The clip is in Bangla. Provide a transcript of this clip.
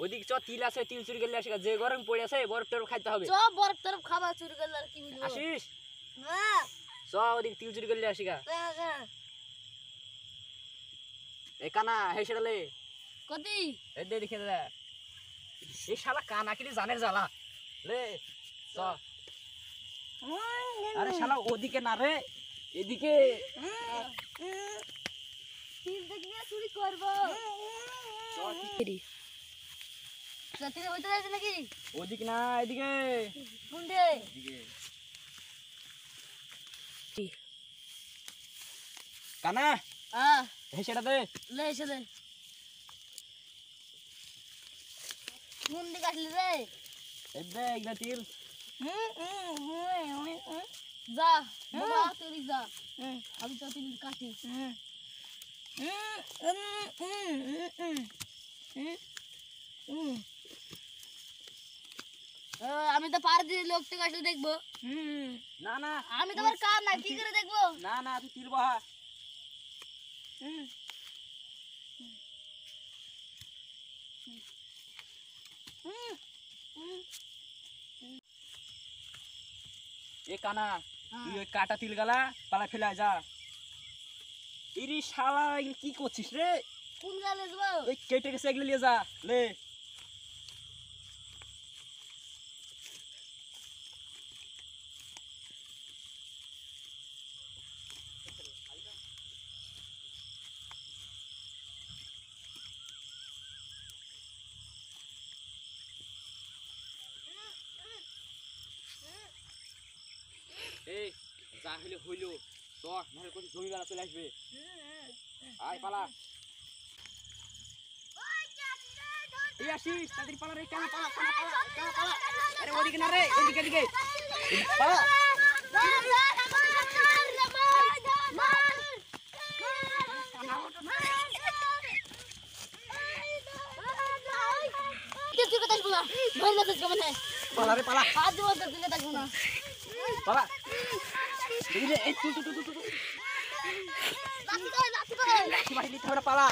ওদিক চ তিল আছে, তিল চুরি করলে আসি, যে গরম পড়ে আছে বরফ টরফ খাইতে হবে। চ বরফ টরফ খাবা চুরি করলে আর কি বলবো। আসিস না চ ওদিক তিল চুরি করলে আসি গা। না এ কানা হে সেটালে কতি এ দে দেখে দে, এই শালা কানা কি জানের জ্বালা লে চ। আরে শালা ওদিকে না রে, এদিকে তিল দেখে চুরি করবো। রাতে হইতে যাচ্ছে নাকি? ওদিক না এদিকে। কোনটে? এদিকে কানা হে সেটা দে। লে এসে দে। কোন দিকে আসলি রে? এ দে এগুলা তিল। যা বাবা তুই যা, আমি তো তিল কাটি। আমি তো পার দিয়ে লোক থেকে আসলে দেখবো। না না আমি তো আমার কাম না, কি করে দেখবো? না না তুই তিল বহা। এ কানা তুই ওই কাটা তিল গালা পালা ফেলা যা। ইরি শালা এগুলো কি করছিস রে? কোন গালে যাবো? ওই কেটে গেছে এগুলো নিয়ে যা লে। এই যা হইলে হইলো, তোর নাহলে কোথায় জমিদার চলে আসবে। আয় পালা। এই আসিস তাদের পালা রে, কানা পালা কানা পালা কানা পালা। আরে ওদিকে না রে, এদিকে এদিকে পালা। পালা রে পালা পালা। এই রে এই তু তু তু তু লাঠি মারি নিতে হবে না, পালা।